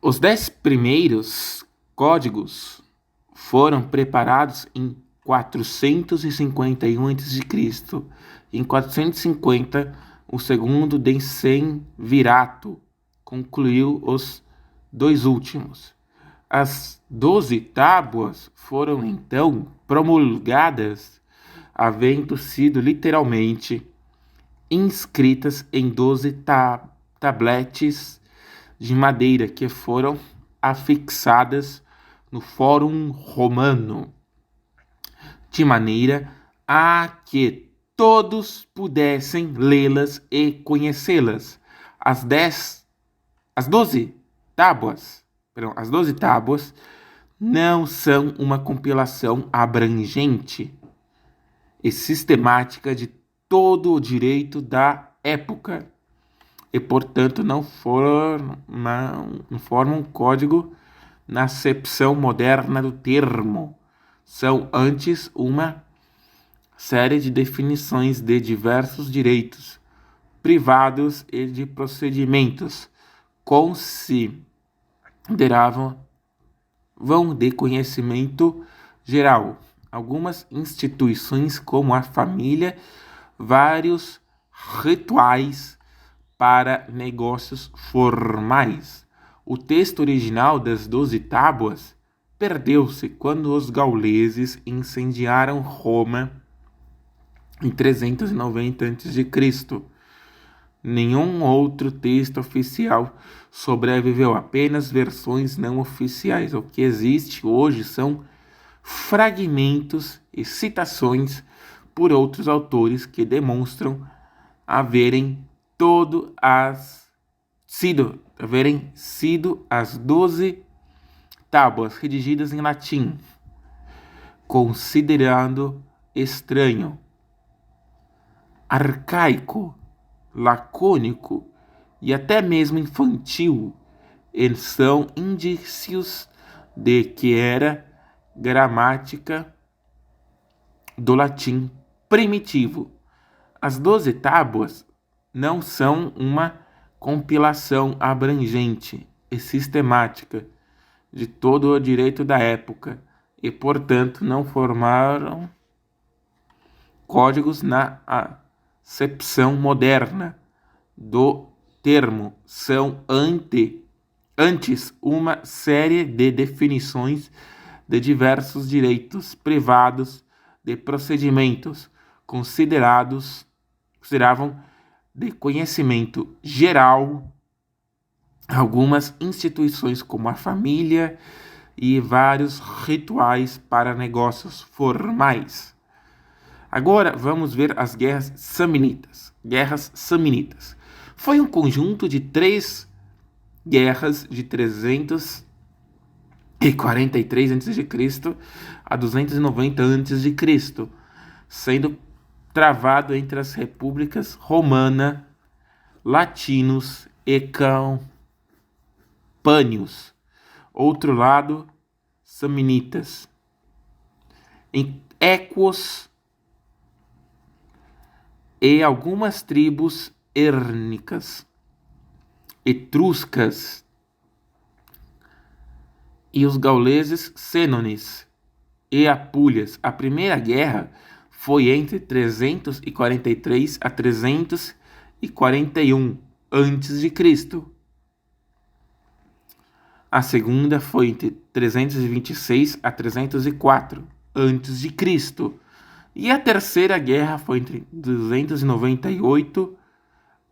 Os 10 primeiros códigos foram preparados em 451 a.C. Em 450, o segundo Decemvirato concluiu os 2 últimos. As 12 tábuas foram então promulgadas, havendo sido literalmente inscritas em 12 tabletes de madeira que foram afixadas no Fórum Romano, de maneira a que todos pudessem lê-las e conhecê-las. As 12 tábuas não são uma compilação abrangente e sistemática de todo o direito da época e, portanto, não formam um código na acepção moderna do termo. São antes uma série de definições de diversos direitos privados e de procedimentos consideravam de conhecimento geral. Algumas instituições, como a família, vários rituais para negócios formais. O texto original das 12 tábuas perdeu-se quando os gauleses incendiaram Roma em 390 a.C. Nenhum outro texto oficial sobreviveu, apenas versões não oficiais. O que existe hoje são fragmentos e citações por outros autores que demonstram haverem sido as 12 tábuas redigidas em latim, considerando estranho, arcaico, lacônico e até mesmo infantil, eles são indícios de que era gramática do latim primitivo. As 12 tábuas não são uma compilação abrangente e sistemática de todo o direito da época e, portanto, não formaram códigos na acepção moderna do termo. São antes uma série de definições de diversos direitos privados de procedimentos consideravam de conhecimento geral. Algumas instituições, como a família, e vários rituais para negócios formais. Agora vamos ver as guerras samnitas. Guerras samnitas. Foi um conjunto de 3 guerras de 343 a.C. a 290 a.C., sendo travado entre as repúblicas romana, latinos e campânios. Outro lado, samnitas. Em Equos e algumas tribos hérnicas, etruscas e os gauleses sênones e apúlias. A primeira guerra foi entre 343 a 341 a.C. A segunda foi entre 326 a 304 a.C. E a terceira guerra foi entre 298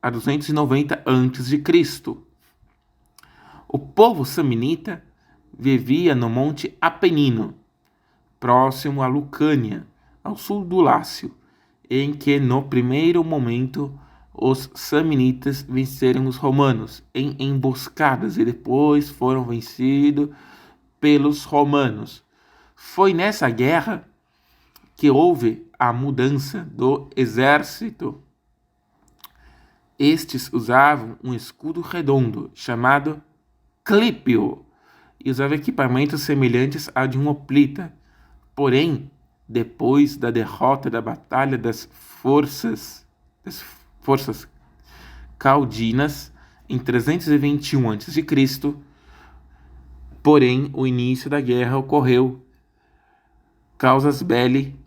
a 290 a.C. O povo samnita vivia no Monte Apenino, próximo a Lucânia, ao sul do Lácio, em que no primeiro momento os samnitas venceram os romanos em emboscadas e depois foram vencidos pelos romanos. Foi nessa guerra que houve a mudança do exército. Estes usavam um escudo redondo chamado clípio e usavam equipamentos semelhantes ao de um hoplita. Porém, depois da derrota da Batalha das Forças Caudinas, em 321 a.C., porém o início da guerra ocorreu causas belli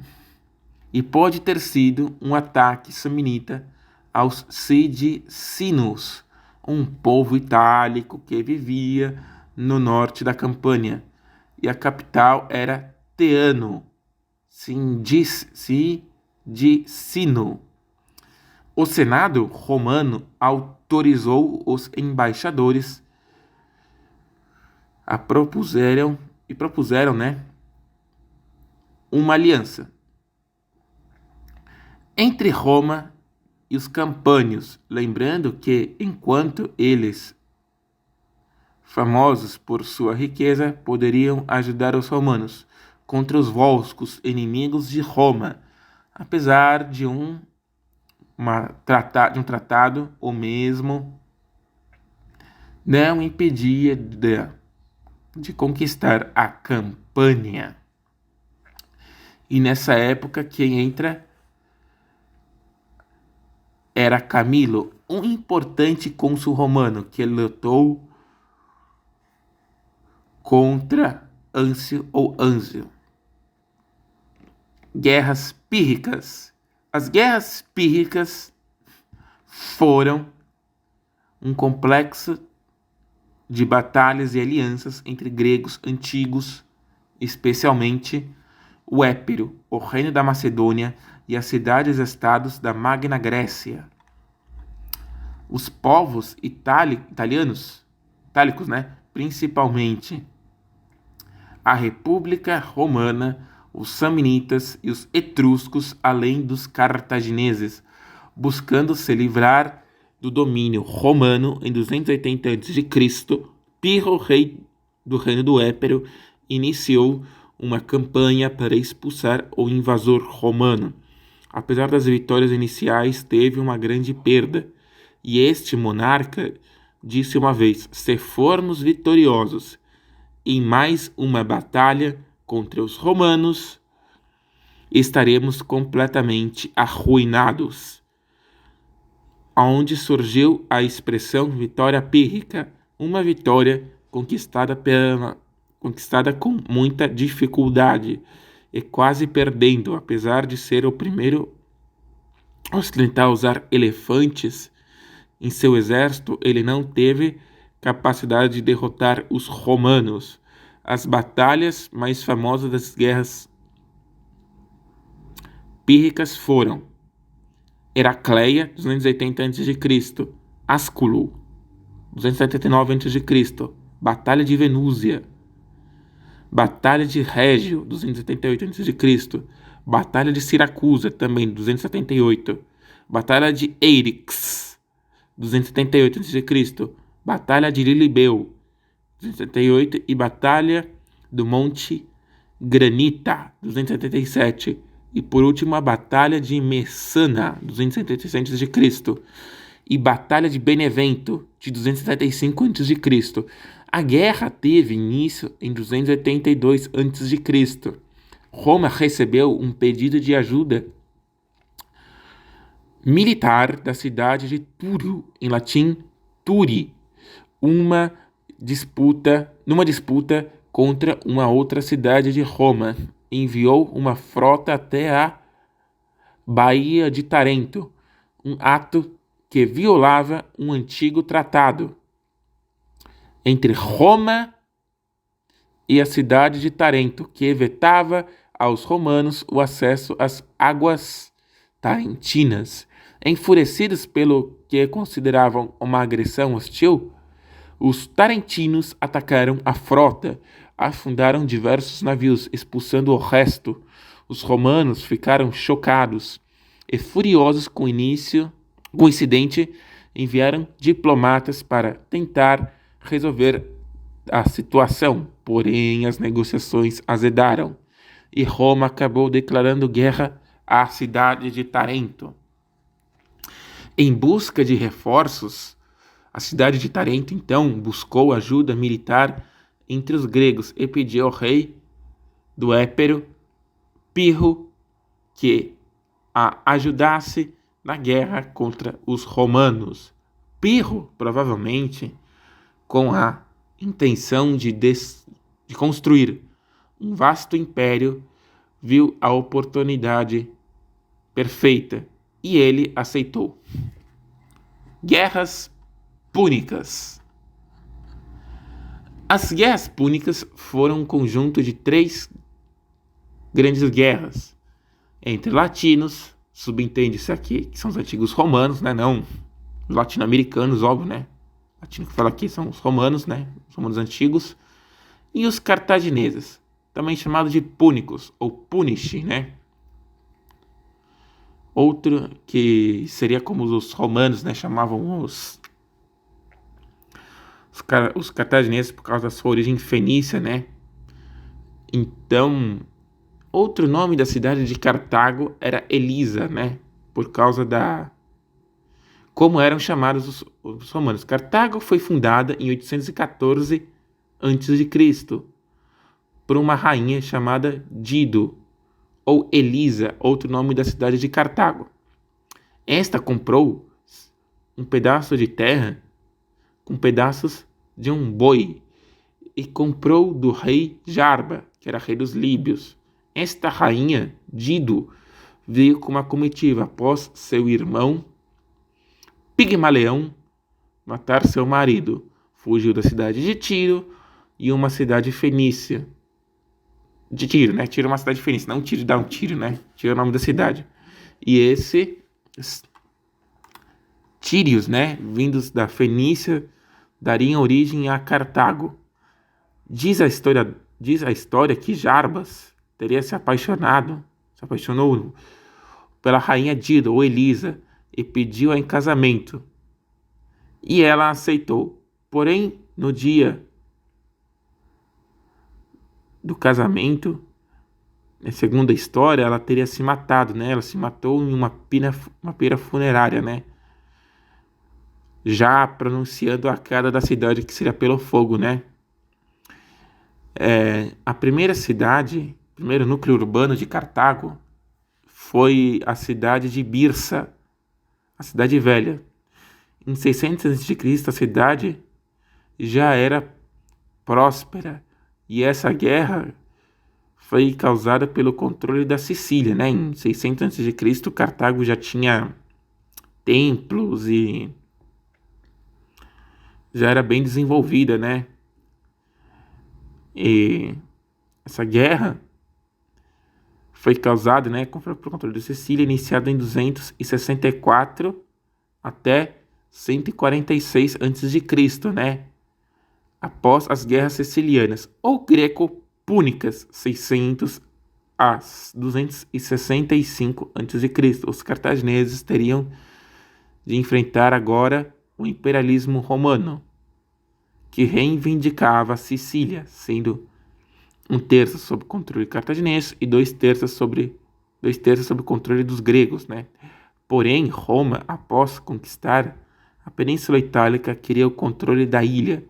e pode ter sido um ataque saminita aos Sidicinos, um povo itálico que vivia no norte da Campânia, e a capital era Teano, Sidicino. O Senado romano autorizou os embaixadores propuseram uma aliança entre Roma e os campânios, lembrando que, enquanto eles, famosos por sua riqueza, poderiam ajudar os romanos contra os volscos, inimigos de Roma, apesar de um tratado, o mesmo não impedia de conquistar a Campânia. E nessa época quem entra era Camilo, um importante cônsul romano que lutou contra Anzio. Guerras pírricas. As guerras pírricas foram um complexo de batalhas e alianças entre gregos antigos, especialmente o Épiro, o reino da Macedônia e as cidades-estados da Magna Grécia. Os povos itálicos, principalmente a República Romana, os samnitas e os etruscos, além dos cartagineses, buscando se livrar do domínio romano. Em 280 a.C., Pirro, rei do reino do Épiro, iniciou uma campanha para expulsar o invasor romano. Apesar das vitórias iniciais, teve uma grande perda, e este monarca disse uma vez: se formos vitoriosos em mais uma batalha contra os romanos, estaremos completamente arruinados. Onde surgiu a expressão vitória pírrica, uma vitória conquistada com muita dificuldade e quase perdendo. Apesar de ser o primeiro a tentar usar elefantes em seu exército, ele não teve capacidade de derrotar os romanos. As batalhas mais famosas das guerras pírricas foram Heracleia, 280 a.C., Asculo, 279 a.C., Batalha de Venúzia, Batalha de Régio, 278 a.C., Batalha de Siracusa, também 278, Batalha de Eirix, 278 a.C., Batalha de Lilibeu, 278, e Batalha do Monte Granita, 277, e por último a Batalha de Messana, 277 a.C., e Batalha de Benevento, de 275 a.C. A guerra teve início em 282 a.C. Roma recebeu um pedido de ajuda militar da cidade de Túrio, em latim Turi, numa disputa contra uma outra cidade de Roma. Enviou uma frota até a Baía de Tarento, um ato que violava um antigo tratado entre Roma e a cidade de Tarento, que vetava aos romanos o acesso às águas tarentinas. Enfurecidos pelo que consideravam uma agressão hostil, os tarentinos atacaram a frota, afundaram diversos navios, expulsando o resto. Os romanos ficaram chocados e furiosos com o incidente, enviaram diplomatas para tentar resolver a situação, porém as negociações azedaram e Roma acabou declarando guerra à cidade de Tarento. Em busca de reforços, a cidade de Tarento então buscou ajuda militar entre os gregos e pediu ao rei do Épiro, Pirro, que a ajudasse na guerra contra os romanos. Pirro, provavelmente, com a intenção de construir um vasto império, viu a oportunidade perfeita e ele aceitou. Guerras Púnicas. As guerras púnicas foram um conjunto de 3 grandes guerras entre latinos, subentende-se aqui que são os antigos romanos, né? Não os latino-americanos, óbvio, né? O latino que fala aqui são os romanos, né? Os romanos antigos. E os cartagineses, também chamados de púnicos, ou punici, né? Outro que seria como os romanos, né? Chamavam os cartagineses por causa da sua origem fenícia, né? Então, outro nome da cidade de Cartago era Elisa, né? Por causa da... como eram chamados os romanos. Cartago foi fundada em 814 a.C. por uma rainha chamada Dido, ou Elisa, outro nome da cidade de Cartago. Esta comprou um pedaço de terra com pedaços de um boi e comprou do rei Jarba, que era rei dos líbios. Esta rainha, Dido, veio com uma comitiva após seu irmão Pigmaleão matar seu marido. Fugiu da cidade de Tiro e uma cidade fenícia. De Tiro, né? Tiro é uma cidade fenícia, não Tiro dá um tiro, né? Tiro é o nome da cidade. E Tírios, né? Vindos da Fenícia, dariam origem a Cartago. Diz a história que Jarbas teria se apaixonou pela rainha Dido, ou Elisa, e pediu-a em casamento. E ela aceitou. Porém, no dia do casamento, segundo a história, ela teria se matado, né? Ela se matou em uma pira funerária, né? Já pronunciando a queda da cidade, que seria pelo fogo, né? A primeiro núcleo urbano de Cartago foi a cidade de Birsa, a cidade velha. Em 600 a.C., a cidade já era próspera e essa guerra foi causada pelo controle da Sicília, né? Em 600 a.C., Cartago já tinha templos e já era bem desenvolvida, né? E essa guerra foi causada, né, por controle da Sicília, iniciada em 264 até 146 a.C., né? Após as guerras sicilianas ou greco-púnicas, 600 a 265 a.C. Os cartagineses teriam de enfrentar agora o imperialismo romano, que reivindicava a Sicília, sendo 1/3 sob controle cartaginês e 2/3 sob controle dos gregos, né? Porém, Roma, após conquistar a Península Itálica, queria o controle da ilha,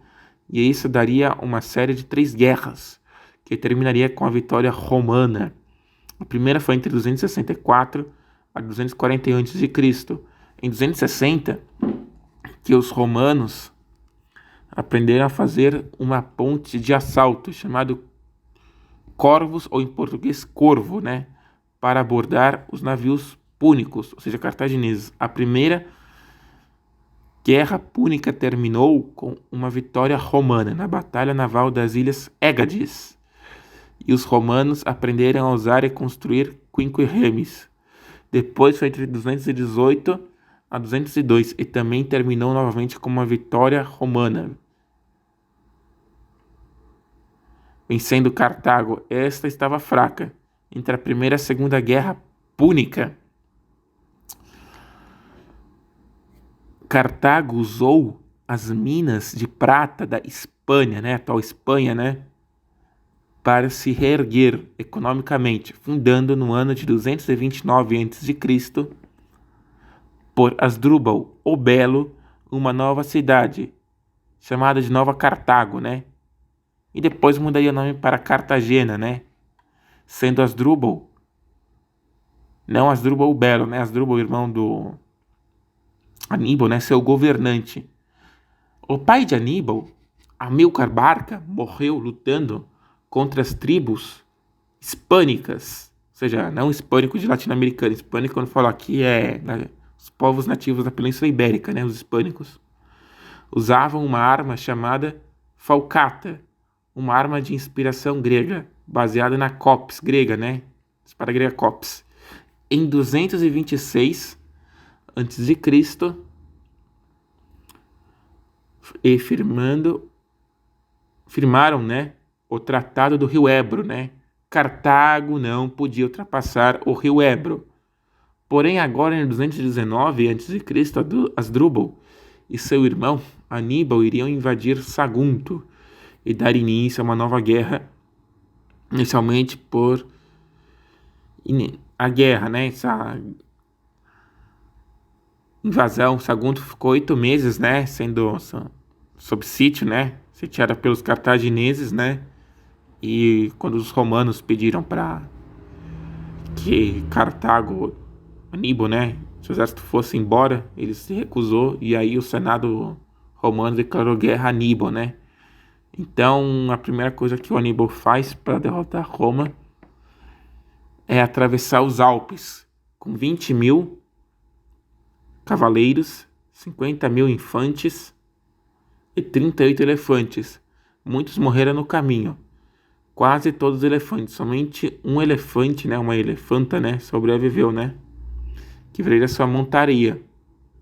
e isso daria uma série de 3 guerras, que terminaria com a vitória romana. A primeira foi entre 264 a 241 a.C. Em 260, que os romanos aprenderam a fazer uma ponte de assalto, chamado Corvus, ou em português Corvo, né, para abordar os navios púnicos, ou seja, cartagineses. A primeira guerra púnica terminou com uma vitória romana na batalha naval das ilhas Égades, e os romanos aprenderam a usar e construir quinquerremes. Depois foi entre 218 a 202 e também terminou novamente com uma vitória romana, vencendo Cartago. Esta estava fraca. Entre a Primeira e a Segunda Guerra Púnica, Cartago usou as minas de prata da Espanha, né, atual Espanha, né, para se reerguer economicamente, fundando no ano de 229 a.C., por Asdrúbal o Belo, uma nova cidade, chamada de Nova Cartago, né, e depois mudaria o nome para Cartagena, né, sendo Asdrúbal, não Asdrúbal o Belo, né, Asdrúbal, irmão do Aníbal, né, seu governante. O pai de Aníbal, Amílcar Barca, morreu lutando contra as tribos hispânicas, ou seja, não hispânico de latino-americano. Hispânico, quando eu falo aqui, os povos nativos da Península Ibérica, né, os hispânicos. Usavam uma arma chamada falcata, uma arma de inspiração grega, baseada na cops grega, né? Espada grega cops. Em 226 a.C., e firmaram, né, o Tratado do Rio Ebro, né? Cartago não podia ultrapassar o Rio Ebro. Porém, agora em 219 a.C., Asdrúbal e seu irmão Aníbal iriam invadir Sagunto e dar início a uma nova guerra, inicialmente por a guerra, né? Essa invasão. Sagunto ficou 8 meses, né? Sendo sob sítio, né? Sitiada pelos cartagineses, né? E quando os romanos pediram para que Cartago, Aníbal, né? Seu exército fosse embora, ele se recusou e aí o Senado romano declarou guerra a Aníbal, né? Então, a primeira coisa que o Aníbal faz para derrotar Roma é atravessar os Alpes com 20.000 cavaleiros, 50.000 infantes e 38 elefantes. Muitos morreram no caminho, quase todos os elefantes. Somente um elefante, né, uma elefanta, né, sobreviveu, né, que viria sua montaria,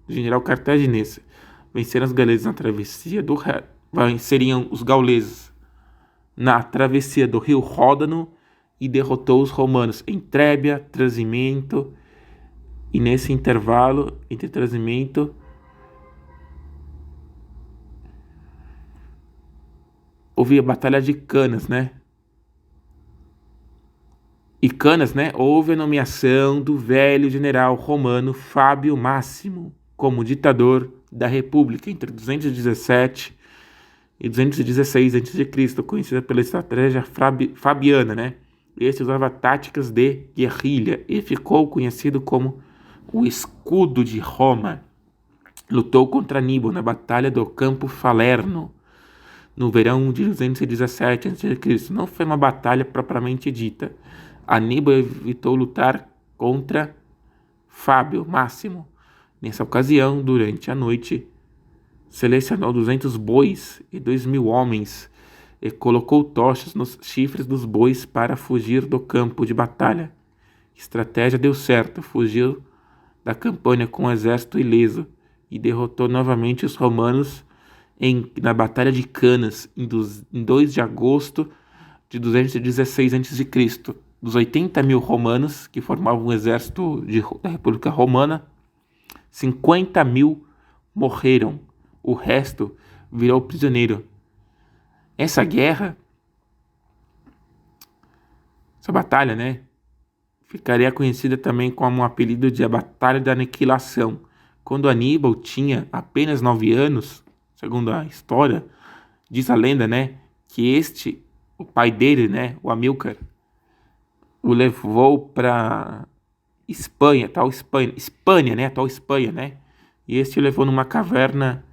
o general cartaginês. Venceram os gauleses na travessia do venceriam os gauleses na travessia do rio Ródano e derrotou os romanos em Trébia, Trasimento, e nesse intervalo entre Trasimento houve a Batalha de Canas, né? E Canas, né, houve a nomeação do velho general romano Fábio Máximo como ditador da República entre 217 e 216 a.C., conhecida pela estratégia fabiana, né? Este usava táticas de guerrilha e ficou conhecido como o Escudo de Roma. Lutou contra Aníbal na Batalha do Campo Falerno, no verão de 217 a.C. Não foi uma batalha propriamente dita. Aníbal evitou lutar contra Fábio Máximo. Nessa ocasião, durante a noite, selecionou 200 bois e 2.000 homens e colocou tochas nos chifres dos bois para fugir do campo de batalha. A estratégia deu certo, fugiu da campanha com um exército ileso e derrotou novamente os romanos na Batalha de Canas, em 2 de agosto de 216 a.C. Dos 80.000 romanos que formavam o exército da República Romana, 50.000 morreram, o resto virou prisioneiro. Essa guerra, essa batalha, né, ficaria conhecida também como o apelido de a Batalha da Aniquilação. Quando Aníbal tinha apenas 9 anos, segundo a história, diz a lenda, né, que o pai dele, né, o Amílcar, o levou para Espanha, né, atual Espanha, né, e o levou numa caverna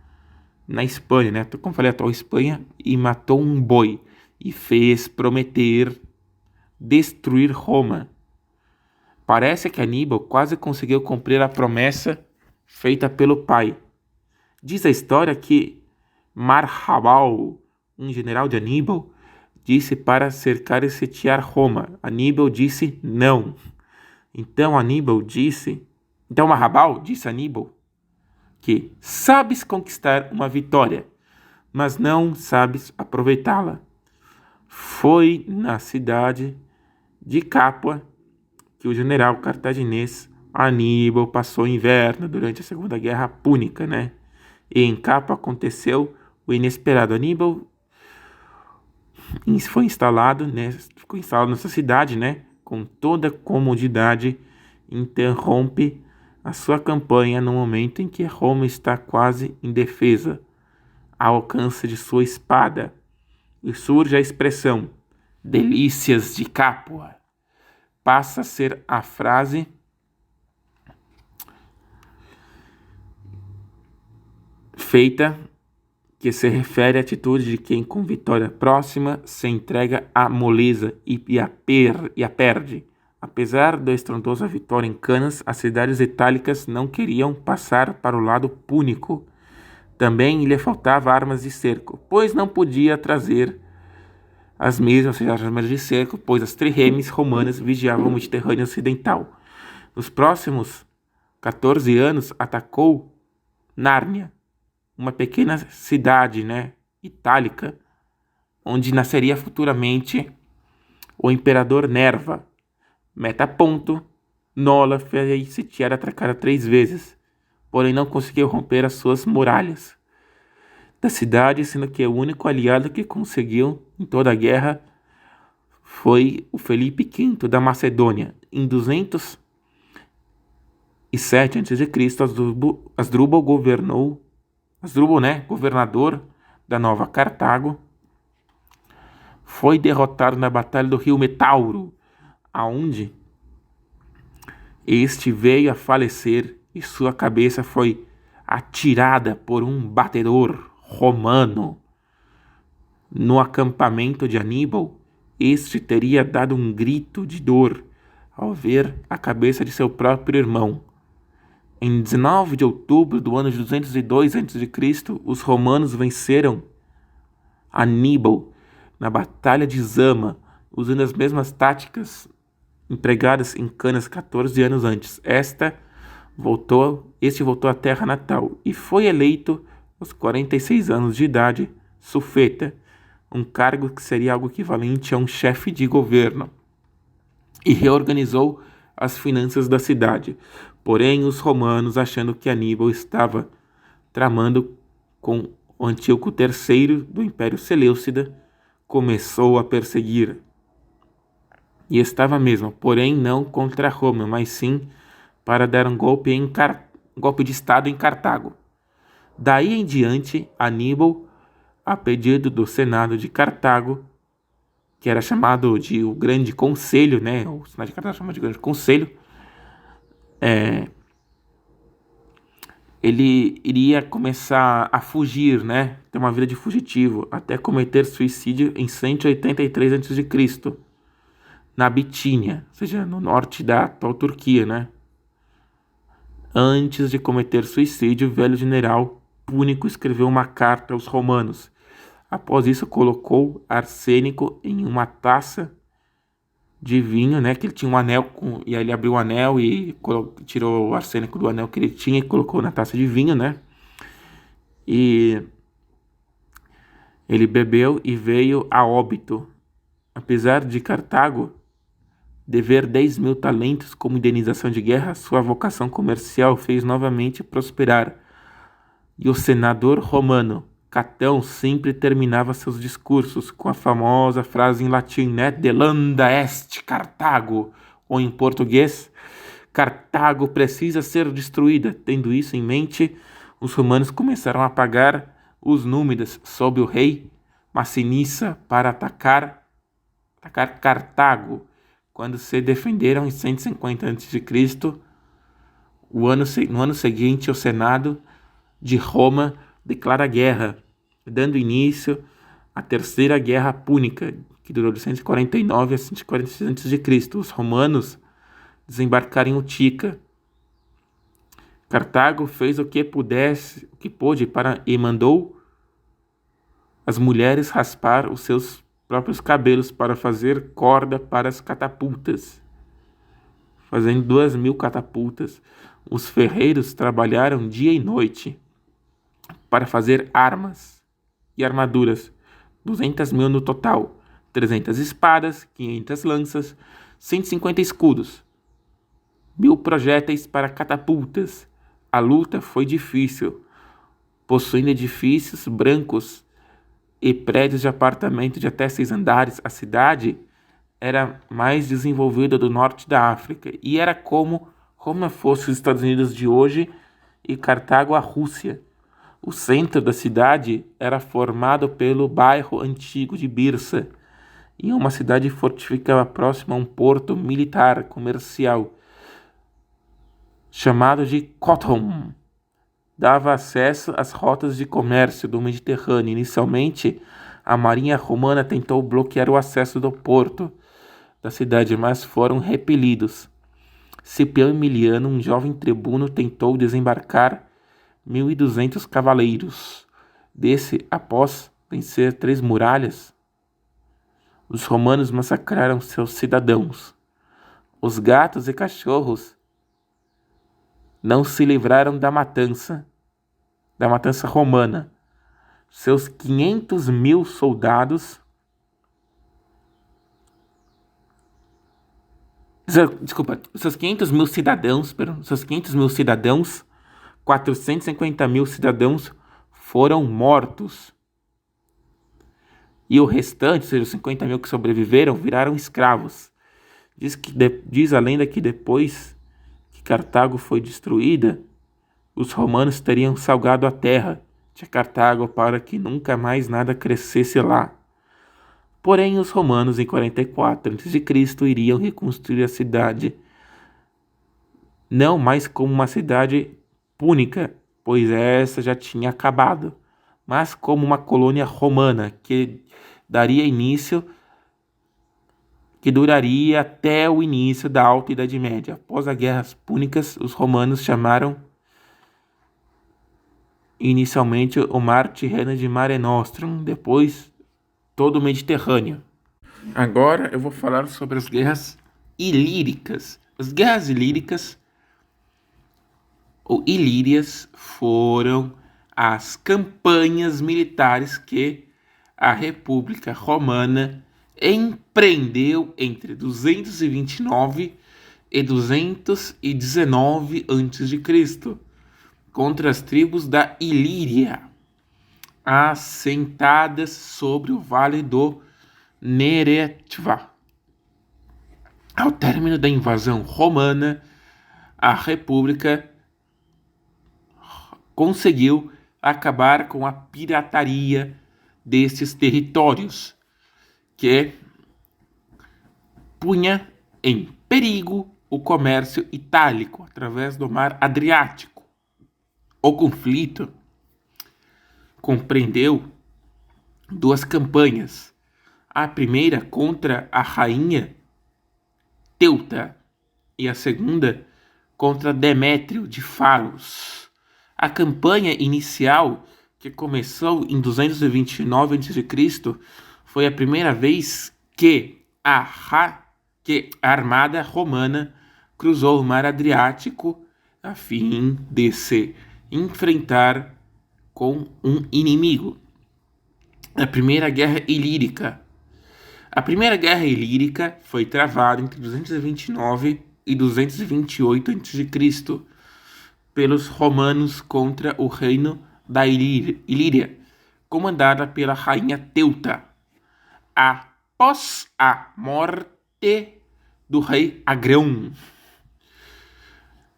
na Espanha, né, como falei, atual Espanha, e matou um boi e fez prometer destruir Roma. Parece que Aníbal quase conseguiu cumprir a promessa feita pelo pai. Diz a história que Marhabal, um general de Aníbal, disse para cercar e sitiar Roma. Aníbal disse não. Então Marhabal disse a Aníbal que sabes conquistar uma vitória, mas não sabes aproveitá-la. Foi na cidade de Capua que o general cartaginês Aníbal passou o inverno durante a Segunda Guerra Púnica, né? E em Capua aconteceu o inesperado. Aníbal foi instalado, né? Ficou instalado nessa cidade, né? Com toda comodidade, interrompe a sua campanha no momento em que Roma está quase indefesa, ao alcance de sua espada. E surge a expressão delícias de Capua. Passa a ser a frase feita que se refere à atitude de quem com vitória próxima se entrega à moleza e a perde. Apesar da estrondosa vitória em Canas, as cidades itálicas não queriam passar para o lado púnico. Também lhe faltava armas de cerco, pois não podia trazer as mesmas, ou seja, as armas de cerco, pois as triremes romanas vigiavam o Mediterrâneo Ocidental. Nos próximos 14 anos, atacou Nárnia, uma pequena cidade, itálica, onde nasceria futuramente o imperador Nerva. Metaponto, Nola fez sitiar atacada 3 vezes, porém não conseguiu romper as suas muralhas da cidade, sendo que o único aliado que conseguiu em toda a guerra foi o Felipe V da Macedônia. Em 207 a.C., Asdrubal governador da Nova Cartago, foi derrotado na Batalha do Rio Metauro, aonde este veio a falecer e sua cabeça foi atirada por um batedor romano. No acampamento de Aníbal, este teria dado um grito de dor ao ver a cabeça de seu próprio irmão. Em 19 de outubro do ano de 202 a.C., os romanos venceram Aníbal na Batalha de Zama, usando as mesmas táticas empregadas em Canas 14 anos antes. Este voltou à terra natal e foi eleito aos 46 anos de idade sufeta, um cargo que seria algo equivalente a um chefe de governo, e reorganizou as finanças da cidade. Porém, os romanos, achando que Aníbal estava tramando com o Antíoco III do Império Seleucida, começou a perseguir. E estava mesmo, porém não contra Roma, mas sim para dar um golpe de Estado em Cartago. Daí em diante, Aníbal, a pedido do Senado de Cartago, que era chamado de o Grande Conselho, o Senado de Cartago chamado de Grande Conselho, ele iria começar a fugir, ter uma vida de fugitivo, até cometer suicídio em 183 a.C., na Bitínia, ou seja, no norte da atual Turquia, Antes de cometer suicídio, o velho general púnico escreveu uma carta aos romanos. Após isso, colocou arsênico em uma taça de vinho, que ele tinha um anel, e aí ele abriu o anel e tirou o arsênico do anel que ele tinha e colocou na taça de vinho, E ele bebeu e veio a óbito. Apesar de Cartago dever 10.000 talentos como indenização de guerra, sua vocação comercial fez novamente prosperar. E o senador romano Catão sempre terminava seus discursos com a famosa frase em latim, Delenda est Cartago, ou em português, Cartago precisa ser destruída. Tendo isso em mente, os romanos começaram a pagar os númidas sob o rei Massinissa para atacar Cartago. Quando se defenderam em 150 a.C., no ano seguinte, o Senado de Roma declara guerra, dando início à Terceira Guerra Púnica, que durou de 149 a 146 a.C. Os romanos desembarcaram em Utica. Cartago fez o que pôde e mandou as mulheres raspar os seus próprios cabelos para fazer corda para as catapultas, fazendo 2.000 catapultas. Os ferreiros trabalharam dia e noite para fazer armas e armaduras, 200.000 no total, 300 espadas, 500 lanças, 150 escudos, 1.000 projéteis para catapultas. A luta foi difícil, possuindo edifícios brancos e prédios de apartamento de até 6 andares. A cidade era mais desenvolvida do norte da África e era como Roma fosse os Estados Unidos de hoje e Cartago a Rússia. O centro da cidade era formado pelo bairro antigo de Birsa e uma cidade fortificada próxima a um porto militar comercial chamado de Koton. dava acesso às rotas de comércio do Mediterrâneo. Inicialmente, a marinha romana tentou bloquear o acesso do porto da cidade, mas foram repelidos. Cipião Emiliano, um jovem tribuno, tentou desembarcar 1.200 cavaleiros. Após vencer 3 muralhas, os romanos massacraram seus cidadãos. Os gatos e cachorros não se livraram da matança romana. Seus 500.000 soldados, seus 500.000 cidadãos, 450.000 cidadãos foram mortos. E o restante, ou seja, os 50.000 que sobreviveram, viraram escravos. Diz a lenda que depois que Cartago foi destruída, os romanos teriam salgado a terra de Cartago para que nunca mais nada crescesse lá. Porém, os romanos, em 44 a.C., iriam reconstruir a cidade, não mais como uma cidade púnica, pois essa já tinha acabado, mas como uma colônia romana que duraria até o início da Alta Idade Média. Após as guerras púnicas, os romanos chamaram inicialmente o mar Tirreno de Mare Nostrum, depois todo o Mediterrâneo. Agora eu vou falar sobre as guerras ilíricas. As guerras ilíricas ou ilírias foram as campanhas militares que a República Romana empreendeu entre 229 e 219 a.C. contra as tribos da Ilíria, assentadas sobre o vale do Neretva. Ao término da invasão romana, a República conseguiu acabar com a pirataria destes territórios, que punha em perigo o comércio itálico através do mar Adriático. O conflito compreendeu 2 campanhas. A primeira contra a rainha Teuta e a segunda contra Demétrio de Faros. A campanha inicial, que começou em 229 a.C., foi a primeira vez que a armada romana cruzou o mar Adriático a fim de se enfrentar com um inimigo. A Primeira Guerra Ilírica. A Primeira Guerra Ilírica foi travada entre 229 e 228 a.C. pelos romanos contra o reino da Ilíria, comandada pela rainha Teuta, após a morte do rei Agrão.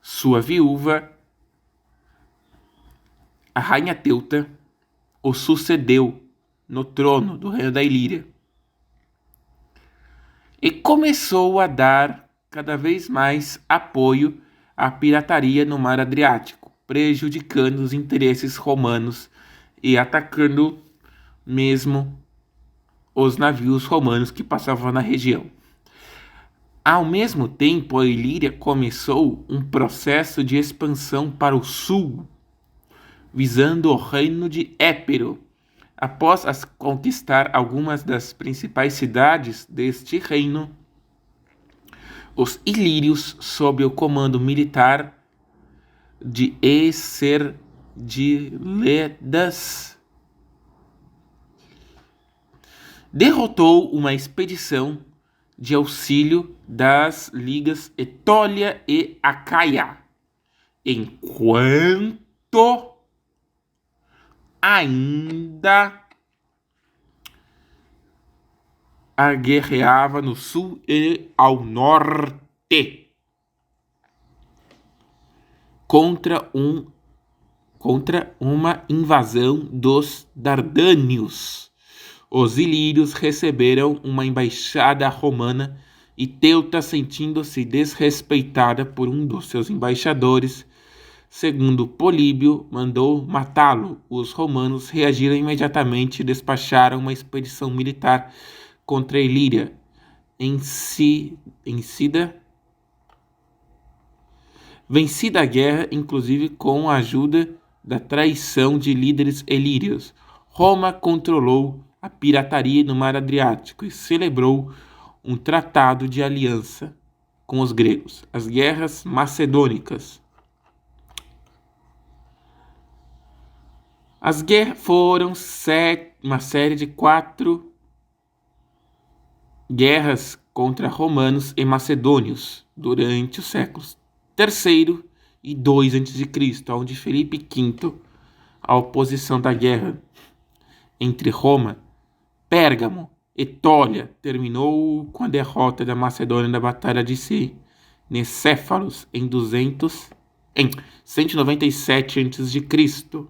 Sua viúva, a rainha Teuta, o sucedeu no trono do reino da Ilíria e começou a dar cada vez mais apoio à pirataria no mar Adriático, prejudicando os interesses romanos e atacando mesmo os navios romanos que passavam na região. Ao mesmo tempo, a Ilíria começou um processo de expansão para o sul, visando o reino de Épiro. Após conquistar algumas das principais cidades deste reino, os ilírios, sob o comando militar de Escerdiledas, derrotou uma expedição de auxílio das ligas Etólia e Acaia, enquanto ainda aguerreava no sul e ao norte contra uma invasão dos Dardânios. Os ilírios receberam uma embaixada romana e Teuta, sentindo-se desrespeitada por um dos seus embaixadores, Segundo Políbio, mandou matá-lo. Os romanos reagiram imediatamente e despacharam uma expedição militar contra a Ilíria. Vencida a guerra, inclusive com a ajuda da traição de líderes ilírios, Roma controlou a pirataria no Mar Adriático e celebrou um tratado de aliança com os gregos. As guerras macedônicas. As guerras foram uma série de 4 guerras contra romanos e macedônios durante os séculos III e II a.C., onde Felipe V, a oposição da guerra entre Roma, Pérgamo e Etólia, terminou com a derrota da Macedônia na Batalha de Nicéfalos em 197 a.C.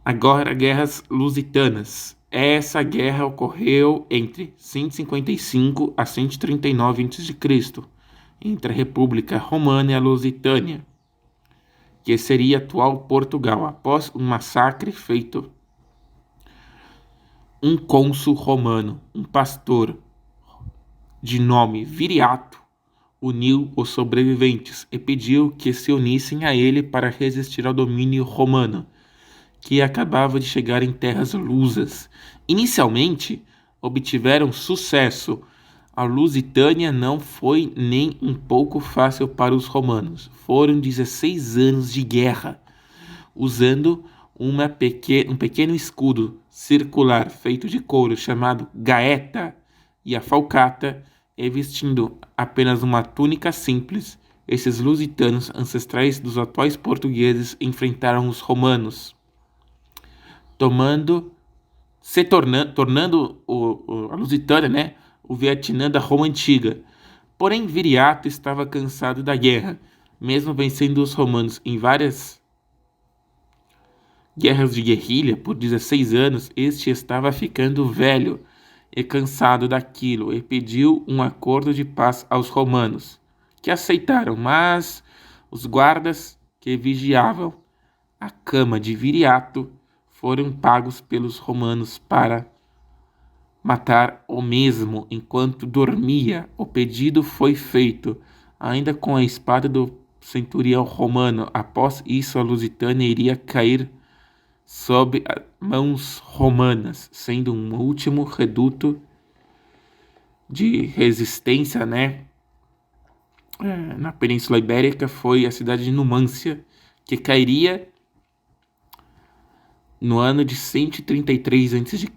Agora, guerras lusitanas. Essa guerra ocorreu entre 155 a 139 a.C., entre a República Romana e a Lusitânia, que seria atual Portugal, após um massacre feito. Um cônsul romano, um pastor de nome Viriato, uniu os sobreviventes e pediu que se unissem a ele para resistir ao domínio romano, que acabava de chegar em terras lusas. Inicialmente, obtiveram sucesso. A Lusitânia não foi nem um pouco fácil para os romanos. Foram 16 anos de guerra, usando um pequeno escudo circular feito de couro chamado gaeta e a falcata, e vestindo apenas uma túnica simples. Esses lusitanos, ancestrais dos atuais portugueses, enfrentaram os romanos, tornando a Lusitânia, o Vietnã da Roma Antiga. Porém, Viriato estava cansado da guerra. Mesmo vencendo os romanos em várias guerras de guerrilha por 16 anos, este estava ficando velho e cansado daquilo e pediu um acordo de paz aos romanos, que aceitaram, mas os guardas que vigiavam a cama de Viriato foram pagos pelos romanos para matar o mesmo enquanto dormia. O pedido foi feito, ainda com a espada do centurião romano. Após isso, a Lusitânia iria cair sob mãos romanas, sendo um último reduto de resistência, na Península Ibérica foi a cidade de Numância, que cairia no ano de 133 a.C.